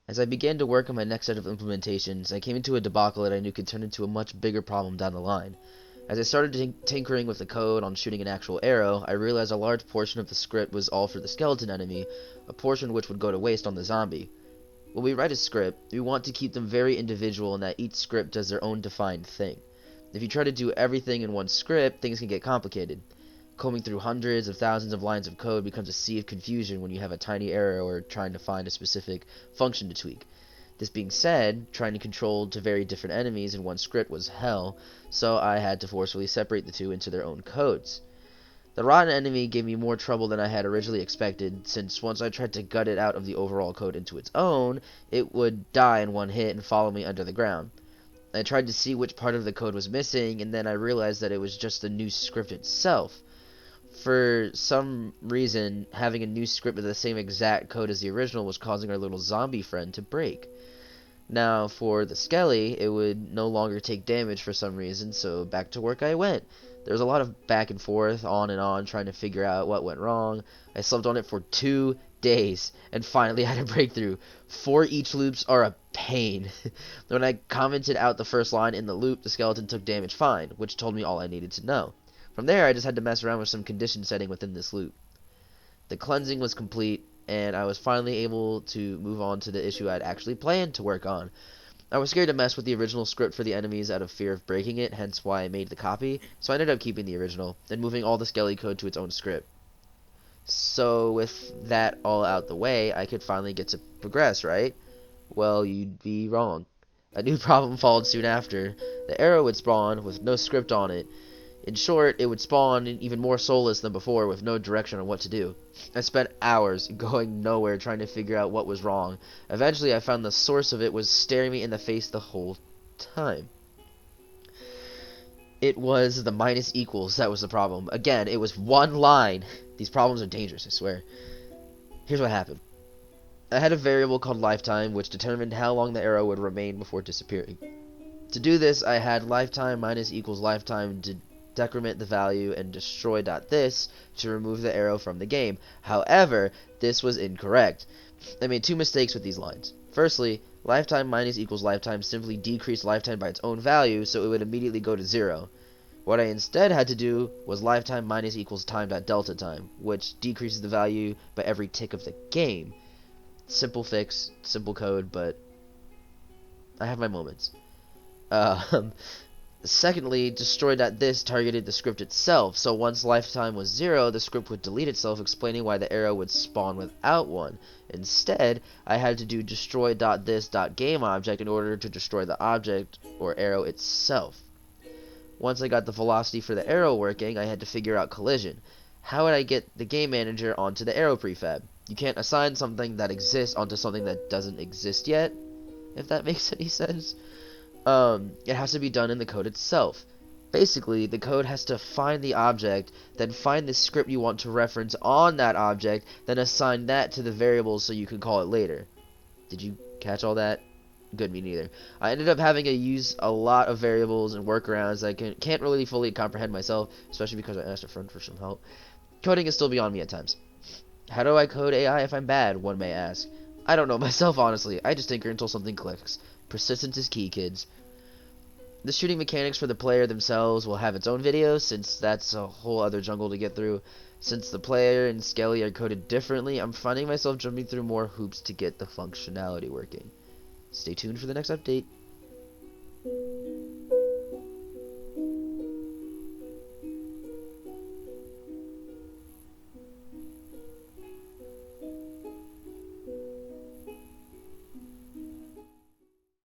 As I began to work on my next set of implementations, I came into a debacle that I knew could turn into a much bigger problem down the line. As I started tinkering with the code on shooting an actual arrow, I realized a large portion of the script was all for the skeleton enemy, a portion which would go to waste on the zombie. When we write a script, we want to keep them very individual in that each script does their own defined thing. If you try to do everything in one script, things can get complicated. Combing through hundreds of thousands of lines of code becomes a sea of confusion when you have a tiny error or trying to find a specific function to tweak. This being said, trying to control to very different enemies in one script was hell, so I had to forcefully separate the two into their own codes. The rotten enemy gave me more trouble than I had originally expected, since once I tried to gut it out of the overall code into its own, it would die in one hit and follow me under the ground. I tried to see which part of the code was missing, and then I realized that it was just the new script itself. For some reason, having a new script with the same exact code as the original was causing our little zombie friend to break. Now, for the Skelly, it would no longer take damage for some reason, so back to work I went. There was a lot of back and forth, on and on, trying to figure out what went wrong. I slept on it for 2 days, and finally had a breakthrough. 4 each loops are a pain. When I commented out the first line in the loop, the skeleton took damage fine, which told me all I needed to know. From there, I just had to mess around with some condition setting within this loop. The cleansing was complete, and I was finally able to move on to the issue I'd actually planned to work on. I was scared to mess with the original script for the enemies out of fear of breaking it, hence why I made the copy, so I ended up keeping the original, and moving all the Skelly code to its own script. So with that all out the way, I could finally get to progress, right? Well, you'd be wrong. A new problem followed soon after. The arrow would spawn with no script on it. In short, it would spawn even more soulless than before with no direction on what to do. I spent hours going nowhere trying to figure out what was wrong. Eventually, I found the source of it was staring me in the face the whole time. It was the minus equals that was the problem. Again, it was one line. These problems are dangerous, I swear. Here's what happened. I had a variable called lifetime, which determined how long the arrow would remain before disappearing. To do this, I had lifetime minus equals lifetime to decrement the value and destroy.this to remove the arrow from the game. However, this was incorrect. I made 2 mistakes with these lines. Firstly, lifetime minus equals lifetime simply decreased lifetime by its own value, so it would immediately go to 0. What I instead had to do was lifetime minus equals time.delta time, which decreases the value by every tick of the game. Simple fix, simple code, but I have my moments. Secondly, destroy.this targeted the script itself, so once lifetime was 0, the script would delete itself, explaining why the arrow would spawn without one. Instead, I had to do destroy.this.gameObject in order to destroy the object or arrow itself. Once I got the velocity for the arrow working, I had to figure out collision. How would I get the game manager onto the arrow prefab? You can't assign something that exists onto something that doesn't exist yet, if that makes any sense. It has to be done in the code itself. Basically, the code has to find the object, then find the script you want to reference on that object, then assign that to the variable so you can call it later. Did you catch all that? Good, me neither. I ended up having to use a lot of variables and workarounds that I can't really fully comprehend myself, especially because I asked a friend for some help. Coding is still beyond me at times. How do I code AI if I'm bad, one may ask. I don't know myself, honestly. I just tinker until something clicks. Persistence is key, kids. The shooting mechanics for the player themselves will have its own video, since that's a whole other jungle to get through. Since the player and Skelly are coded differently, I'm finding myself jumping through more hoops to get the functionality working. Stay tuned for the next update.